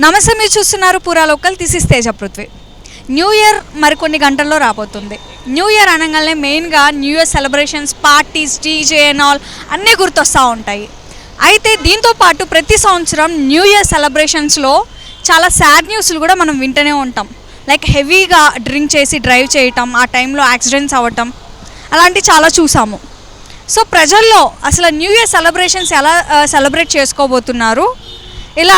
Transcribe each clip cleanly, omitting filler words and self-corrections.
నమస్తే, మీరు చూస్తున్నారు పూరా local. This is Teja Prithvi. New year మరికొన్ని గంటల్లో రాబోతుంది. న్యూ ఇయర్ అనగానే మెయిన్గా new year celebrations, parties, DJ and all అన్నీ గుర్తొస్తూ ఉంటాయి. అయితే దీంతో పాటు ప్రతి సంవత్సరం న్యూ ఇయర్ సెలబ్రేషన్స్లో చాలా సాడ్ న్యూస్లు కూడా మనం వింటూనే ఉంటాం. లైక్ హెవీగా డ్రింక్ చేసి డ్రైవ్ చేయటం, ఆ టైంలో యాక్సిడెంట్స్ అవ్వటం, అలాంటివి చాలా చూసాము. సో ప్రజల్లో అసలు న్యూ ఇయర్ సెలబ్రేషన్స్ ఎలా సెలబ్రేట్ చేసుకోబోతున్నారు, ఇలా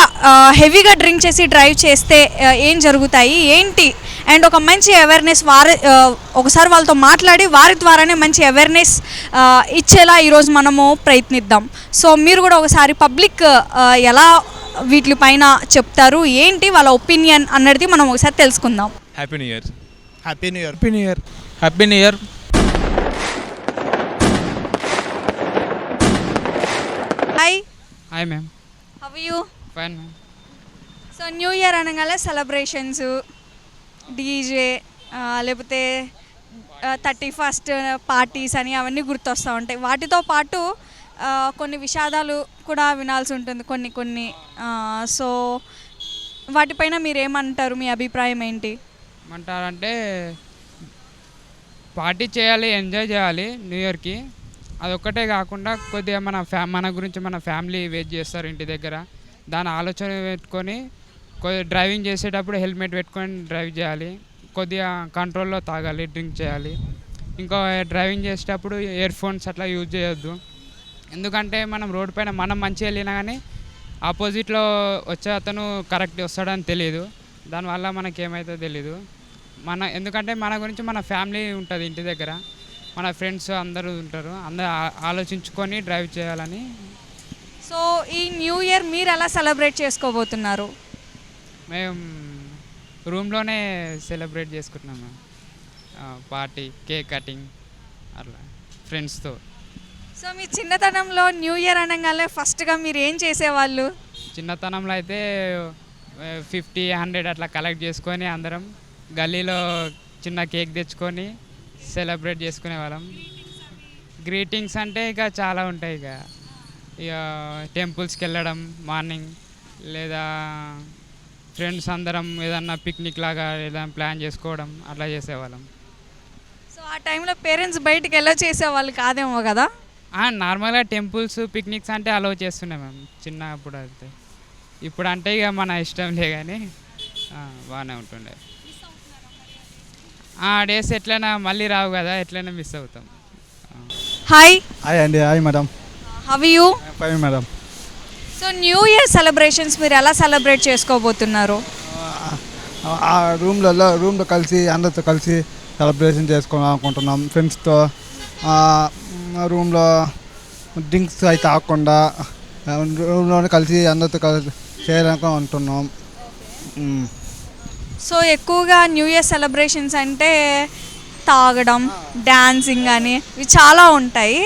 హెవీగా డ్రింక్ చేసి డ్రైవ్ చేస్తే ఏం జరుగుతాయి ఏంటి, అండ్ ఒక మంచి అవేర్నెస్ ఒకసారి వాళ్ళతో మాట్లాడి వారి ద్వారానే మంచి అవేర్నెస్ ఇచ్చేలా ఈరోజు మనము ప్రయత్నిద్దాం. సో మీరు కూడా ఒకసారి పబ్లిక్ ఎలా వీటిపైన చెప్తారు, ఏంటి వాళ్ళ ఒపీనియన్ అన్నది మనం ఒకసారి తెలుసుకుందాం. Happy new year. Happy new year. Happy new year. Happy new year. Hi. Hi ma'am. How are you? Fine ma'am. So new year అనగానే సెలబ్రేషన్స్, డీజే, లేకపోతే 31st పార్టీస్ అని అవన్నీ గుర్తొస్తూ ఉంటాయి. వాటితో పాటు కొన్ని విషాదాలు కూడా వినాల్సి ఉంటుంది కొన్ని. సో వాటిపైన మీరేమంటారు, మీ అభిప్రాయం ఏంటి? ఏమంటారంటే పార్టీ చేయాలి, ఎంజాయ్ చేయాలి న్యూ ఇయర్కి. అదొక్కటే కాకుండా కొద్దిగా మన గురించి మన ఫ్యామిలీ వెయిట్ చేస్తారు ఇంటి దగ్గర. దాని ఆలోచన పెట్టుకొని కొద్దిగా డ్రైవింగ్ చేసేటప్పుడు హెల్మెట్ పెట్టుకొని డ్రైవ్ చేయాలి. కొద్దిగా కంట్రోల్లో తాగాలి, డ్రింక్ చేయాలి. ఇంకో డ్రైవింగ్ చేసేటప్పుడు ఇయర్ ఫోన్స్ అట్లా యూజ్ చేయొద్దు. ఎందుకంటే మనం రోడ్డు పైన మనం మంచిగా వెళ్ళినా కానీ ఆపోజిట్లో వచ్చే అతను కరెక్ట్ వస్తాడని తెలియదు. దానివల్ల మనకేమైతే తెలీదు. ఎందుకంటే మన గురించి మన ఫ్యామిలీ ఉంటుంది ఇంటి దగ్గర, మన ఫ్రెండ్స్ అందరూ ఉంటారు. అందరూ ఆలోచించుకొని డ్రైవ్ చేయాలని. సో ఈ న్యూ ఇయర్ మీరు ఎలా సెలబ్రేట్ చేసుకోబోతున్నారు? మేము రూమ్లోనే సెలబ్రేట్ చేసుకుంటున్నాము. పార్టీ, కేక్ కటింగ్ అట్లా ఫ్రెండ్స్తో. సో మీ చిన్నతనంలో న్యూ ఇయర్ అనగానే ఫస్ట్గా మీరు ఏం చేసేవాళ్ళు? చిన్నతనంలో అయితే 50-100 అట్లా కలెక్ట్ చేసుకొని అందరం గల్లీలో చిన్న కేక్ తెచ్చుకొని సెలబ్రేట్ చేసుకునే వాళ్ళం. గ్రీటింగ్స్ అంటే ఇక చాలా ఉంటాయి. ఇక టెంపుల్స్కి వెళ్ళడం మార్నింగ్, లేదా ఫ్రెండ్స్ అందరం ఏదన్నా పిక్నిక్ లాగా ఏదైనా ప్లాన్ చేసుకోవడం అట్లా చేసేవాళ్ళం. సో ఆ టైంలో పేరెంట్స్ బయటికి ఎలా చేసేవాళ్ళు కాదేమో కదా? నార్మల్గా టెంపుల్స్, పిక్నిక్స్ అంటే అలౌ చేస్తున్నాం మేము చిన్నప్పుడు. అయితే ఇప్పుడు అంటే ఇక మన ఇష్టం లే, కానీ బాగానే ఉంటుండే. ఆ డేస్ ఎట్లైనా మళ్ళీ రావు కదా, ఎట్లయినా మిస్ అవుతాం. హాయ్. హాయ్ అండి. Hi madam. How are you? Fine madam. So new year celebrations మీరు ఎలా సెలబ్రేట్ చేసుకోబోతున్నారు? రూమ్లో కలిసి అందరితో కలిసి సెలబ్రేషన్ చేసుకోవాలని అనుకుంటున్నాం. ఫ్రెండ్స్తో రూమ్లో డ్రింక్స్ అయితే తాగకుండా రూమ్లోనే కలిసి అందరితో కలిసి చేయాలని అనుకుంటున్నాం. సో ఎక్కువగా న్యూ ఇయర్ సెలబ్రేషన్స్ అంటే తాగడం, డ్యాన్సింగ్ అని ఇవి చాలా ఉంటాయి.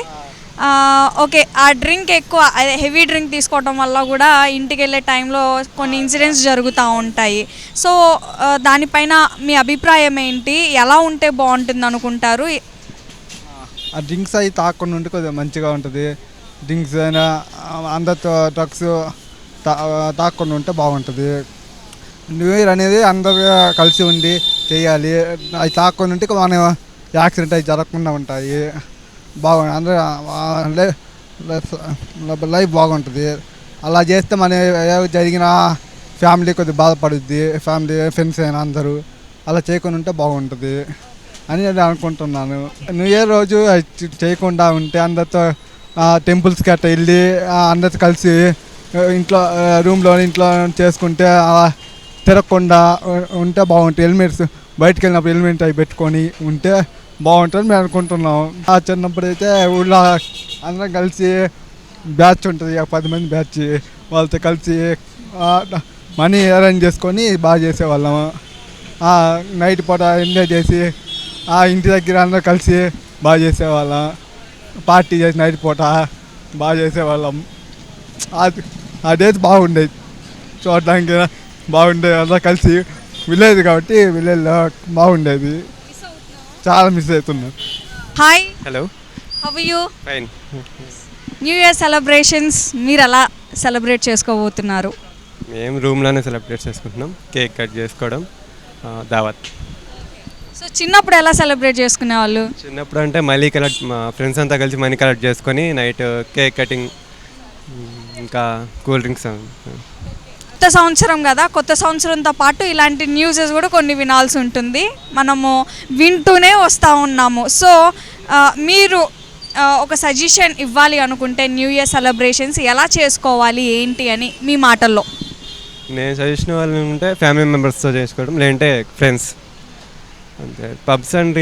ఓకే, ఆ డ్రింక్ ఎక్కువ హెవీ డ్రింక్ తీసుకోవడం వల్ల కూడా ఇంటికి వెళ్ళే టైంలో కొన్ని ఇన్సిడెంట్స్ జరుగుతూ ఉంటాయి. సో దానిపైన మీ అభిప్రాయం ఏంటి? ఎలా ఉంటే బాగుంటుంది అనుకుంటారు? ఆ డ్రింక్స్ అవి తాగకుండా ఉంటే కొద్దిగా మంచిగా ఉంటుంది. డ్రింక్స్ అయినా అందరితో డ్రగ్స్ తాగకుండా ఉంటే బాగుంటుంది. న్యూ ఇయర్ అనేది అందరూ కలిసి ఉండి చేయాలి. అవి తాగకుండా ఉంటే మన యాక్సిడెంట్ అవి జరగకుండా ఉంటాయి. బాగుంది, అందరూ లైఫ్ బాగుంటుంది. అలా చేస్తే మన జరిగిన ఫ్యామిలీ కొద్దిగా బాధపడుద్ది. ఫ్యామిలీ, ఫ్రెండ్స్ అయినా అందరూ అలా చేయకుండా ఉంటే బాగుంటుంది అని నేను అనుకుంటున్నాను. న్యూ ఇయర్ రోజు చేయకుండా ఉంటే అందరితో టెంపుల్స్కి అట్లా వెళ్ళి అందరితో కలిసి ఇంట్లో చేసుకుంటే తిరగకుండా ఉంటే బాగుంటుంది. హెల్మెట్స్ బయటకు వెళ్ళినప్పుడు హెల్మెట్ అవి పెట్టుకొని ఉంటే బాగుంటుంది మేము అనుకుంటున్నాం. చిన్నప్పుడు అయితే ఊళ్ళో అందరం కలిసి బ్యాచ్ ఉంటుంది, 10 మంది బ్యాచ్, వాళ్ళతో కలిసి మనీ అరేంజ్ చేసుకొని బాగా చేసేవాళ్ళము. నైట్ పూట ఎంజాయ్ చేసి ఇంటి దగ్గర అందరూ కలిసి బాగా చేసేవాళ్ళం. పార్టీ చేసి నైట్ పూట బాగా చేసేవాళ్ళం. ఆ డేస్ బాగుండేది, చూడడానికి బాగుండేది. అందరూ కలిసి విలేజ్ కాబట్టి విలేజ్లో బాగుండేది. చాలా మిస్ అవుతున్నాను. Hi. Hello. How are you? Fine. New year celebrations మీరు ఎలా సెలబ్రేట్ చేసుకోబోతున్నారు? మేము రూమ్లోనే సెలబ్రేట్ చేసుకుంటున్నాం, కేక్ కట్ చేసుకోవడం, దావత్. సో చిన్నప్పుడు ఎలా సెలబ్రేట్ చేసుకునేవాళ్ళు? చిన్నప్పుడు అంటే మనీ కలెక్ట్, మా ఫ్రెండ్స్ అంతా కలిసి మనీ కలెక్ట్ చేసుకొని నైట్ కేక్ కటింగ్, ఇంకా కూల్ డ్రింక్స్. కొత్త సంవత్సరం కదా, కొత్త సంవత్సరంతో పాటు ఇలాంటి న్యూసెస్ కూడా కొన్ని వినాల్సి ఉంటుంది, మనము వింటూనే వస్తూ ఉన్నాము. సో మీరు ఒక సజెషన్ ఇవ్వాలి అనుకుంటే న్యూ ఇయర్ సెలబ్రేషన్స్ ఎలా చేసుకోవాలి ఏంటి అని మీ మాటల్లో? నేను సజెషన్ వాళ్ళు ఉంటే ఫ్యామిలీ మెంబర్స్తో చేసుకోవడం, లేదంటే ఫ్రెండ్స్. అంతే. పబ్స్ అండ్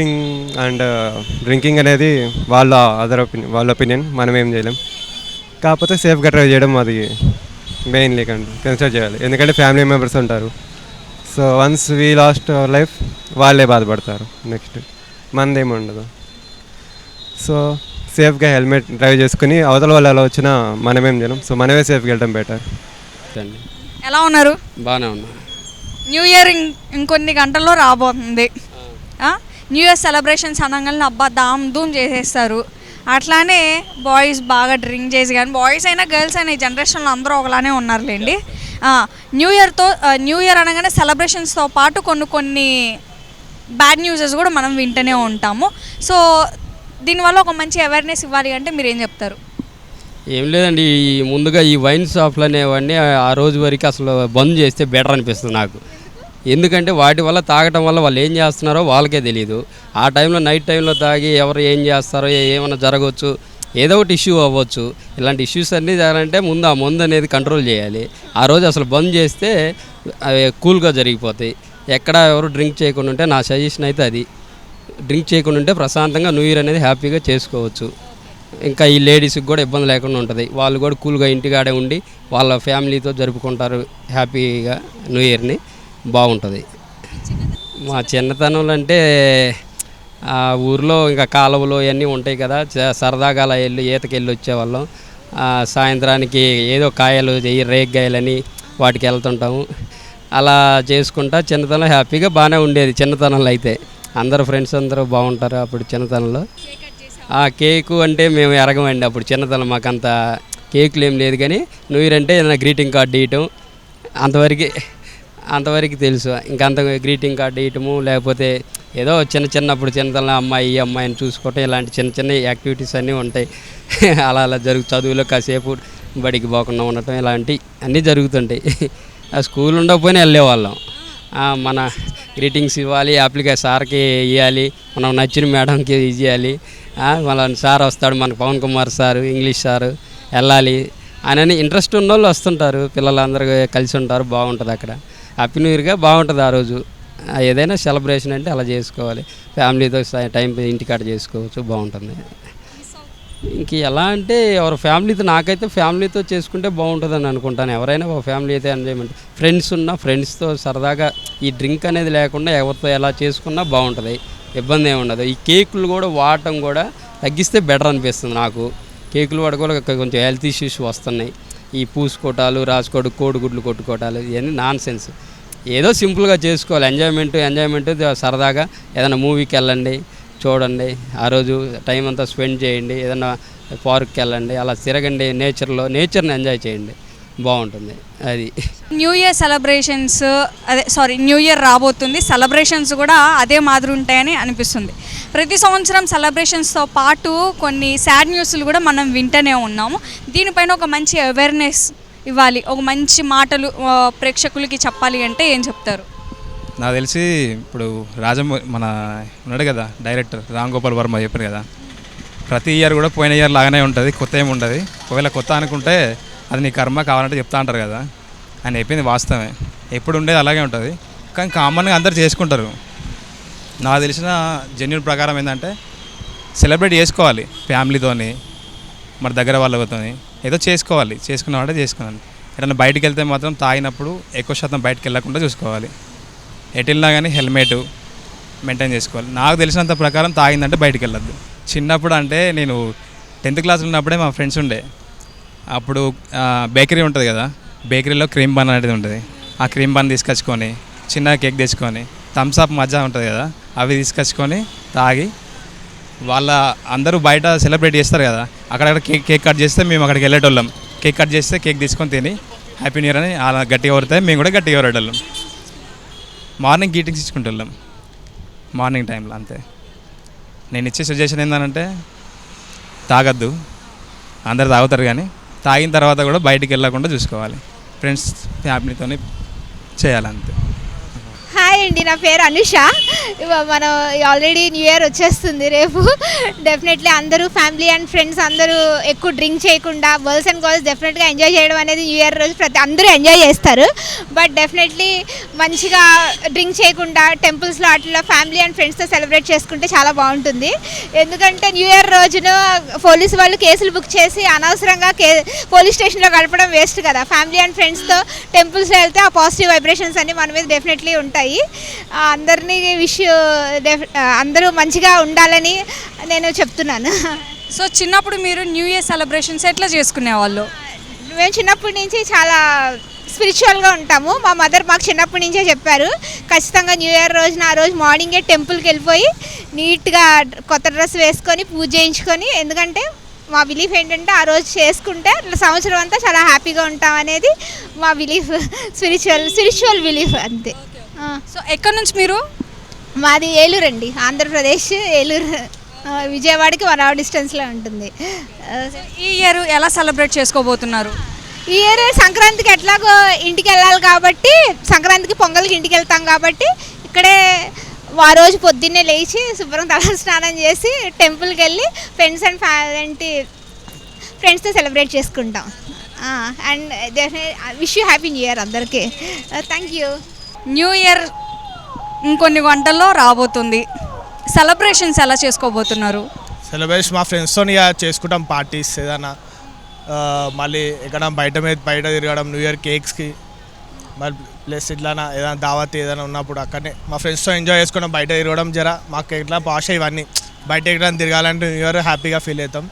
డ్రింకింగ్ అనేది వాళ్ళ వాళ్ళ ఒపీనియన్, మనం ఏం చేయలేం. కాకపోతే సేఫ్గా డ్రైవ్ చేయడం అది మెయిన్లీ కన్సిడర్ చేయాలి, ఎందుకంటే ఫ్యామిలీ మెంబర్స్ ఉంటారు. So once we last our life వాళ్ళే బాధపడతారు, నెక్స్ట్ మనదేమి ఉండదు. సో సేఫ్గా హెల్మెట్ డ్రైవ్ చేసుకుని అవతల వాళ్ళు ఎలా వచ్చినా మనమేం చేయలేం, సో మనమే సేఫ్గా వెళ్ళడం బెటర్. ఎలా ఉన్నారు? బాగానే ఉన్నా. న్యూ ఇయర్ ఇంకొన్ని గంటల్లో రాబోతుంది. న్యూ ఇయర్ సెలబ్రేషన్స్ అనగానే అబ్బా దామ్ ధూమ్ చేసేస్తారు. అట్లానే బాయ్స్ బాగా డ్రింక్ చేసి, కానీ బాయ్స్ అయినా గర్ల్స్ అయినా ఈ జనరేషన్లో అందరూ ఒకలానే ఉన్నారులేండి. న్యూ ఇయర్ అనగానే సెలబ్రేషన్స్తో పాటు కొన్ని బ్యాడ్ న్యూసెస్ కూడా మనం వింటూనే ఉంటాము. సో దీనివల్ల ఒక మంచి అవేర్నెస్ ఇవ్వాలి అంటే మీరు ఏం చెప్తారు? ఏం లేదండి, ముందుగా ఈ వైన్ షాప్లు అనేవన్నీ ఆ రోజు వరకు అసలు బంద్ చేస్తే బెటర్ అనిపిస్తుంది నాకు. ఎందుకంటే వాటి వల్ల తాగటం వల్ల వాళ్ళు ఏం చేస్తున్నారో వాళ్ళకే తెలియదు. ఆ టైంలో నైట్ టైంలో తాగి ఎవరు ఏం చేస్తారో ఏమైనా జరగవచ్చు, ఏదో ఒకటి ఇష్యూ అవ్వచ్చు. ఇలాంటి ఇష్యూస్ అన్నీ జరగాలంటే ముందు ఆ మందు అనేది కంట్రోల్ చేయాలి. ఆ రోజు అసలు బంద్ చేస్తే అవి కూల్గా జరిగిపోతాయి. ఎక్కడ ఎవరు డ్రింక్ చేయకుండా ఉంటే, నా సజెషన్ అయితే అది. డ్రింక్ చేయకుండా ఉంటే ప్రశాంతంగా న్యూ ఇయర్ అనేది హ్యాపీగా చేసుకోవచ్చు. ఇంకా ఈ లేడీస్కి కూడా ఇబ్బంది లేకుండా ఉంటుంది, వాళ్ళు కూడా కూల్గా ఇంటికాడే ఉండి వాళ్ళ ఫ్యామిలీతో జరుపుకుంటారు హ్యాపీగా న్యూ ఇయర్ని. బాగుంటుంది. మా చిన్నతనంలో అంటే ఆ ఊర్లో ఇంకా కాలువలు ఇవన్నీ ఉంటాయి కదా, సరదాగా అలా ఈతకెళ్ళి వచ్చేవాళ్ళం. సాయంత్రానికి ఏదో కాయలు రేగ్గాయలని వాటికి వెళ్తుంటాము. అలా చేసుకుంటా చిన్నతనంలో హ్యాపీగా బాగానే ఉండేది. చిన్నతనంలో అయితే అందరూ ఫ్రెండ్స్ అందరూ బాగుంటారు అప్పుడు చిన్నతనంలో. కేకు అంటే మేము ఎరగమండి అప్పుడు చిన్నతనం, మాకంత కేకులు ఏం లేదు. కానీ న్యూ ఇయర్ అంటే ఏదైనా గ్రీటింగ్ కార్డు ఇవ్వటం, అంతవరకు తెలుసు. ఇంకంత గ్రీటింగ్ కార్డు ఇవ్వటము, లేకపోతే ఏదో చిన్నప్పుడు చిన్నతనంలో ఈ అమ్మాయిని చూసుకోవటం, ఇలాంటి చిన్న యాక్టివిటీస్ అన్నీ ఉంటాయి. అలా చదువులో కాసేపు బడికి పోకుండా ఉండటం, ఇలాంటివి అన్నీ జరుగుతుంటాయి. ఆ స్కూల్ ఉండకపోయినా వెళ్ళేవాళ్ళం. మన గ్రీటింగ్స్ ఇవ్వాలి, సార్కి ఇవ్వాలి, మనం నచ్చిన మేడంకి ఇవ్వాలి. మన సార్ వస్తాడు, మన Pavan Kumar sir, English sir, వెళ్ళాలి అని ఇంట్రెస్ట్ ఉన్న వాళ్ళు వస్తుంటారు. పిల్లలందరూ కలిసి ఉంటారు, బాగుంటుంది అక్కడ. హ్యాపీ న్యూ ఇయర్గా బాగుంటుంది ఆ రోజు. ఏదైనా సెలబ్రేషన్ అంటే అలా చేసుకోవాలి, ఫ్యామిలీతో టైం ఇంటికాడ చేసుకోవచ్చు, బాగుంటుంది. ఇంక ఎలా అంటే ఎవరి ఫ్యామిలీతో, నాకైతే ఫ్యామిలీతో చేసుకుంటే బాగుంటుందని అనుకుంటాను. ఎవరైనా ఒక ఫ్యామిలీ అయితే ఎంజాయ్మెంట్, ఫ్రెండ్స్ ఉన్న ఫ్రెండ్స్తో సరదాగా ఈ డ్రింక్ అనేది లేకుండా ఎవరితో ఎలా చేసుకున్నా బాగుంటుంది, ఇబ్బంది ఏమి ఉండదు. ఈ కేకులు కూడా వాడటం కూడా తగ్గిస్తే బెటర్ అనిపిస్తుంది నాకు. కేకులు వాడ కూడా కొంచెం హెల్త్ ఇష్యూస్ వస్తున్నాయి. ఈ పూసుకోవటాలు, రాసుకోవడం, కోడిగుడ్లు కొట్టుకోవటాలు, ఇవన్నీ నాన్ సెన్స్. ఏదో సింపుల్గా చేసుకోవాలి. ఎంజాయ్మెంట్ సరదాగా ఏదైనా మూవీకి వెళ్ళండి, చూడండి, ఆ రోజు టైం అంతా స్పెండ్ చేయండి, ఏదైనా పార్క్కి వెళ్ళండి, అలా తిరగండి, నేచర్ని ఎంజాయ్ చేయండి, బాగుంటుంది. అది new year celebrations, new year రాబోతుంది, సెలబ్రేషన్స్ కూడా అదే మాదిరి ఉంటాయని అనిపిస్తుంది. ప్రతి సంవత్సరం సెలబ్రేషన్స్తో పాటు కొన్ని సాడ్ న్యూస్లు కూడా మనం వింటూనే ఉన్నాము. దీనిపైన ఒక మంచి అవేర్నెస్ ఇవ్వాలి, ఒక మంచి మాటలు ప్రేక్షకులకి చెప్పాలి అంటే ఏం చెప్తారు? నాకు తెలిసి ఇప్పుడు మన ఉన్నాడు కదా డైరెక్టర్ రామ్ గోపాల్ వర్మ చెప్పారు కదా, ప్రతి ఇయర్ కూడా పోయిన ఇయర్ లాగానే ఉంటుంది, కొత్త ఏమి ఉండదు. ఒకవేళ కొత్త అనుకుంటే అది నీ కర్మ, కావాలంటే చెప్తా అంటారు కదా. ఆయన చెప్పింది వాస్తవమే, ఎప్పుడు ఉండేది అలాగే ఉంటుంది. కానీ కామన్గా అందరు చేసుకుంటారు. నాకు తెలిసిన జెన్యున్ ప్రకారం ఏంటంటే సెలబ్రేట్ చేసుకోవాలి ఫ్యామిలీతోని, మన దగ్గర వాళ్ళతో ఏదో చేసుకోవాలి. చేసుకున్నామంటే చేసుకున్నాను. ఎక్కడన్నా బయటికి వెళ్తే మాత్రం తాగినప్పుడు ఎక్కువ శాతం బయటకు వెళ్ళకుండా చూసుకోవాలి. ఎటు వెళ్ళినా కానీ హెల్మెట్ మెయింటైన్ చేసుకోవాలి. నాకు తెలిసినంత ప్రకారం తాగిందంటే బయటికి వెళ్ళొద్దు. చిన్నప్పుడు అంటే నేను 10th క్లాస్లో ఉన్నప్పుడే మా ఫ్రెండ్స్ ఉండే, అప్పుడు బేకరీ ఉంటుంది కదా, బేకరీలో క్రీమ్ బన్ అనేది ఉంటుంది. ఆ క్రీమ్ బన్ తీసుకొచ్చుకొని, చిన్న కేక్ తెచ్చుకొని, థమ్స్ అప్ మజ్జా ఉంటుంది కదా, అవి తీసుకొచ్చుకొని తాగి, వాళ్ళ అందరూ బయట సెలబ్రేట్ చేస్తారు కదా, అక్కడక్కడ కేక్ కట్ చేస్తే మేము అక్కడికి వెళ్ళేటోళ్ళం. కేక్ కట్ చేస్తే కేక్ తీసుకొని తిని హ్యాపీ న్యూ ఇయర్ అని అలా గట్టిగా కొడితే మేము కూడా గట్టిగా కొరటోళ్ళం. మార్నింగ్ గ్రీటింగ్స్ ఇచ్చుకుంటాం మార్నింగ్ టైంలో అంతే. నేను ఇచ్చే సజెషన్ ఏంటంటే తాగద్దు, అందరు తాగుతారు కానీ తాగిన తర్వాత కూడా బయటికి వెళ్ళకుండా చూసుకోవాలి, ఫ్రెండ్స్ ఫ్యామిలీతో చేయాలంతే. హాయ్ అండి, నా పేరు అనుష. మనం ఆల్రెడీ న్యూ ఇయర్ వచ్చేస్తుంది రేపు. డెఫినెట్లీ అందరూ ఫ్యామిలీ అండ్ ఫ్రెండ్స్ అందరూ ఎక్కువ డ్రింక్ చేయకుండా గర్ల్స్ అండ్ గర్ల్స్ డెఫినెట్గా ఎంజాయ్ చేయడం అనేది న్యూ ఇయర్ రోజు అందరూ ఎంజాయ్ చేస్తారు. బట్ డెఫినెట్లీ మంచిగా డ్రింక్ చేయకుండా టెంపుల్స్లో అట్లా ఫ్యామిలీ అండ్ ఫ్రెండ్స్తో సెలబ్రేట్ చేసుకుంటే చాలా బాగుంటుంది. ఎందుకంటే న్యూ ఇయర్ రోజున పోలీసు వాళ్ళు కేసులు బుక్ చేసి అనవసరంగా పోలీస్ స్టేషన్లో గడపడం వేస్ట్ కదా. ఫ్యామిలీ అండ్ ఫ్రెండ్స్తో టెంపుల్స్లో వెళ్తే ఆ పాజిటివ్ వైబ్రేషన్స్ అన్నీ మన మీద డెఫినెట్లీ ఉంటాయి. అందరినీ అందరూ మంచిగా ఉండాలని నేను చెప్తున్నాను. సో చిన్నప్పుడు మీరు న్యూ ఇయర్ సెలబ్రేషన్స్ ఎట్లా చేసుకునేవాళ్ళు? మేము చిన్నప్పటి నుంచి చాలా స్పిరిచువల్గా ఉంటాము. మా మదర్ మాకు చిన్నప్పటి నుంచే చెప్పారు, ఖచ్చితంగా న్యూ ఇయర్ రోజున ఆ రోజు మార్నింగే టెంపుల్కి వెళ్ళిపోయి నీట్గా కొత్త డ్రెస్ వేసుకొని పూజ చేయించుకొని, ఎందుకంటే మా బిలీఫ్ ఏంటంటే ఆ రోజు చేసుకుంటే సంవత్సరం అంతా చాలా హ్యాపీగా ఉంటాం అనేది మా బిలీఫ్. స్పిరిచువల్ బిలీఫ్ అంతే. సో ఎక్కడి నుంచి మీరు? మాది ఏలూరు అండి, ఆంధ్రప్రదేశ్ ఏలూరు. విజయవాడకి 1 hour డిస్టెన్స్లో ఉంటుంది. ఈ ఇయర్ ఎలా సెలబ్రేట్ చేసుకోబోతున్నారు? ఈ ఇయర్ సంక్రాంతికి ఎట్లాగో ఇంటికి వెళ్ళాలి కాబట్టి, సంక్రాంతికి పొంగల్కి ఇంటికి వెళ్తాం కాబట్టి ఇక్కడే ఆ రోజు పొద్దున్నే లేచి శుభ్రం తల స్నానం చేసి టెంపుల్కి వెళ్ళి ఫ్రెండ్స్తో సెలబ్రేట్ చేసుకుంటాం. And wish you happy new year అందరికీ. Thank you. న్యూ ఇయర్ ఇంకొన్ని గంటల్లో రాబోతుంది. సెలబ్రేషన్స్ ఎలా చేసుకోబోతున్నారు? సెలబ్రేషన్ మా ఫ్రెండ్స్తో చేసుకుంటాం, పార్టీస్ ఏదైనా, మళ్ళీ ఎక్కడ బయట తిరగడం న్యూ ఇయర్ కేక్స్కి, మరి ప్లస్ ఇట్లా ఏదైనా దావత్ ఏదైనా ఉన్నప్పుడు అక్కడనే మా ఫ్రెండ్స్తో ఎంజాయ్ చేసుకుంటాం. బయట తిరగడం మాకు ఎట్లా పాష్ ఇవన్నీ బయట ఎక్కడ తిరగాలంటే న్యూ ఇయర్ హ్యాపీగా ఫీల్ అవుతాం.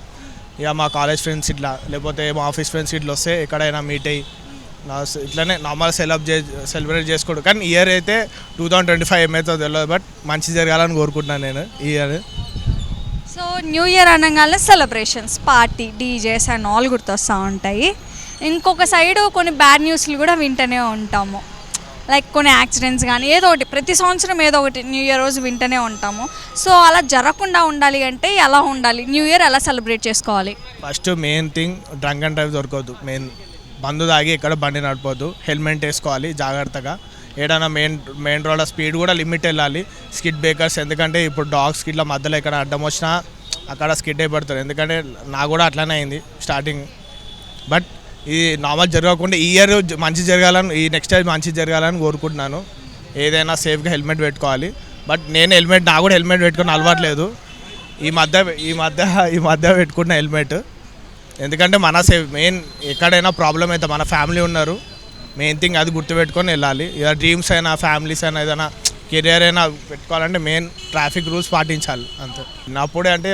ఇక మా కాలేజ్ ఫ్రెండ్స్ ఇట్లా లేకపోతే మా ఆఫీస్ ఫ్రెండ్స్ ఇట్లా వస్తే ఎక్కడైనా మీట్ అయ్యి ఇట్లనే నార్మల్ సెలబ్రేట్ చేసుకోడు. కానీ ఇయర్ అయితే 2025 ఏమవుతుందో తెలియదు, బట్ మంచి జరగాలని కోరుకుంటున్నాను నేను ఈ ఇయర్. సో న్యూ ఇయర్ అనగానే celebrations, party, DJs and all గుర్తొస్తూ ఉంటాయి. ఇంకొక సైడు కొన్ని బ్యాడ్ న్యూస్లు కూడా వింటూనే ఉంటాము. లైక్ కొన్ని యాక్సిడెంట్స్ కానీ ఏదో ఒకటి, ప్రతి సంవత్సరం ఏదో ఒకటి న్యూ ఇయర్ రోజు వింటూనే ఉంటాము. సో అలా జరగకుండా ఉండాలి అంటే ఎలా ఉండాలి? న్యూ ఇయర్ ఎలా సెలబ్రేట్ చేసుకోవాలి? First main thing, drunk and drive దొరకవద్దు. బందు తాగి ఎక్కడ బండి నడపొద్దు. హెల్మెట్ వేసుకోవాలి జాగ్రత్తగా. ఏదైనా మెయిన్ రోడ్ స్పీడ్ కూడా లిమిట్ వెళ్ళాలి. స్కిడ్ బ్రేకర్స్, ఎందుకంటే ఇప్పుడు డాగ్స్ ఇట్లా మధ్యలో ఎక్కడ అడ్డం వచ్చినా అక్కడ స్కిడ్ అయిపోతారు. ఎందుకంటే నాకు కూడా అట్లానే అయింది స్టార్టింగ్. బట్ ఇది నార్మల్ జరగకుండా ఈ ఇయర్ మంచి జరగాలని, ఈ నెక్స్ట్ ఇయర్ మంచి జరగాలని కోరుకుంటున్నాను. ఏదైనా సేఫ్గా హెల్మెట్ పెట్టుకోవాలి. బట్ నేను నాకు కూడా హెల్మెట్ పెట్టుకుని అలవాట్లేదు. ఈ మధ్య పెట్టుకున్న హెల్మెట్, ఎందుకంటే మన మెయిన్ ఎక్కడైనా ప్రాబ్లం అయితే మన ఫ్యామిలీ ఉన్నారు, మెయిన్ థింగ్ అది గుర్తుపెట్టుకొని వెళ్ళాలి. ఇలా డ్రీమ్స్ అయినా ఫ్యామిలీస్ అయినా ఏదైనా కెరియర్ అయినా పెట్టుకోవాలంటే మెయిన్ ట్రాఫిక్ రూల్స్ పాటించాలి అంతే. చిన్నప్పుడే అంటే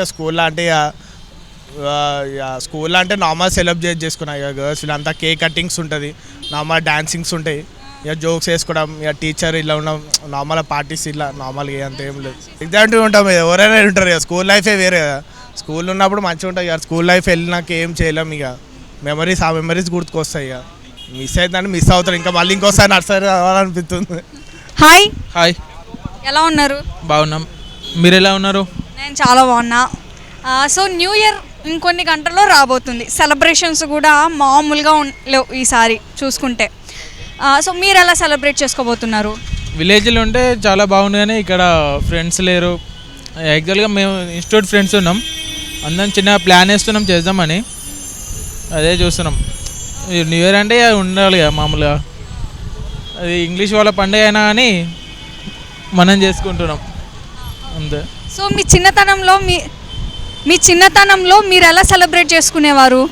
స్కూల్లో అంటే నార్మల్ సెలబ్రేట్ చేసుకున్నాయి. ఇక గర్ల్స్ వీళ్ళంతా కేక్ కటింగ్స్ ఉంటుంది, నార్మల్ డాన్సింగ్స్ ఉంటాయి, ఇక జోక్స్ వేసుకోవడం, ఇక టీచర్ ఇలా ఉండడం, నార్మల్ పార్టీస్ ఇలా నార్మల్గా అంత ఏం లేదు. ఎగ్జాక్ట్గా ఉంటాం, ఎవరైనా ఉంటారు. ఇక స్కూల్ లైఫే వేరే కదా. స్కూల్ ఉన్నప్పుడు మంచిగా ఉంటుంది. ఇక స్కూల్ లైఫ్ వెళ్ళినాక ఏం చేయలేం. ఇక ఆ మెమరీస్ గుర్తుకొస్తాయి. ఇక మిస్ అవుతుందంటే మిస్ అవుతారు. ఇంకా మళ్ళీ ఇంకోసారి నర్సరీ రావాలనిపిస్తుంది. హాయ్. హాయ్, ఎలా ఉన్నారు? బాగున్నాం, మీరు ఎలా ఉన్నారు? నేను చాలా బాగున్నా. సో న్యూ ఇయర్ ఇంకొన్ని గంటల్లో రాబోతుంది. సెలబ్రేషన్స్ కూడా మామూలుగా లేవు ఈసారి చూసుకుంటే. సో మీరు ఎలా సెలబ్రేట్ చేసుకోబోతున్నారు? విలేజ్లో ఉంటే చాలా బాగుంది, కానీ ఇక్కడ ఫ్రెండ్స్ లేరు. యాక్చువల్గా మేము ఇన్స్టిట్యూట్ ఫ్రెండ్స్ ఉన్నాం, అందరం చిన్న ప్లాన్ వేస్తున్నాం చేద్దామని, అదే చూస్తున్నాం. న్యూ ఇయర్ అంటే ఉండాలి కదా మామూలుగా, అది ఇంగ్లీష్ వాళ్ళ పండుగ అయినా కానీ మనం చేసుకుంటున్నాం అంతే. సో మీ చిన్నతనంలో మీరు ఎలా సెలబ్రేట్ చేసుకునేవారు?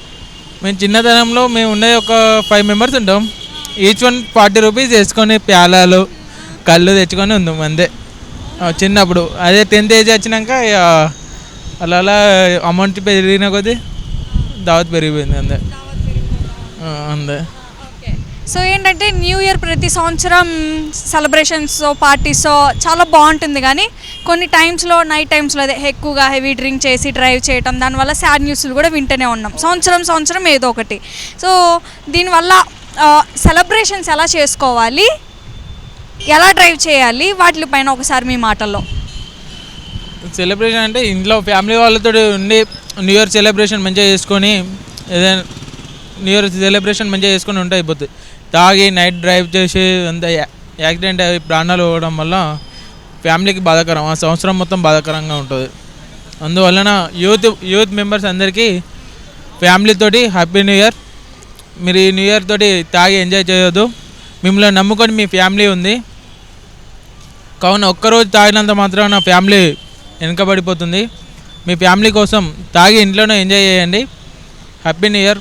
మేము చిన్నతనంలో మేము ఉండేది ఒక 5 members ఉంటాం. ఈచ్ వన్ 40 rupees వేసుకొని ప్యాలాలు కళ్ళు తెచ్చుకొని ఉందాం అంతే చిన్నప్పుడు. అదే 10th ఏజ్ వచ్చినాక అలా అలా అమౌంట్ పెరిగిన కొద్దీ దావత్ పెరిగిపోయింది అంతే అంతే. సో ఏంటంటే న్యూ ఇయర్ ప్రతి సంవత్సరం సెలబ్రేషన్స్, పార్టీస్ చాలా బాగుంటుంది, కానీ కొన్ని టైమ్స్లో నైట్ టైమ్స్లో అదే ఎక్కువగా హెవీ డ్రింక్ చేసి డ్రైవ్ చేయటం, దానివల్ల సాడ్ న్యూస్లు కూడా వింటూనే ఉన్నాం సంవత్సరం ఏదో ఒకటి. సో దీనివల్ల సెలబ్రేషన్స్ ఎలా చేసుకోవాలి, ఎలా డ్రైవ్ చేయాలి, వాటిపైన ఒకసారి మీ మాటల్లో. సెలబ్రేషన్ అంటే ఇంట్లో ఫ్యామిలీ వాళ్ళతో ఉండి న్యూ ఇయర్ సెలబ్రేషన్ మంచిగా చేసుకొని ఏదైనా న్యూ ఇయర్ సెలబ్రేషన్ మంచిగా చేసుకొని ఉంటే అయిపోతుంది. తాగి నైట్ డ్రైవ్ చేసి అంత యాక్సిడెంట్ అయ్యి ప్రాణాలు పోవడం వల్ల ఫ్యామిలీకి బాధాకరం, ఆ సంవత్సరం మొత్తం బాధాకరంగా ఉంటుంది. అందువలన యూత్ మెంబర్స్ అందరికీ ఫ్యామిలీతోటి హ్యాపీ న్యూ ఇయర్. మీరు ఈ న్యూ ఇయర్ తోటి తాగి ఎంజాయ్ చేయొద్దు. మిమ్మల్ని నమ్ముకొని మీ ఫ్యామిలీ ఉంది కావున ఒక్కరోజు తాగినంత మాత్రం నా ఫ్యామిలీ వెనుకబడిపోతుంది. మీ ఫ్యామిలీ కోసం తాగి ఇంట్లోనే ఎంజాయ్ చేయండి. Happy new year.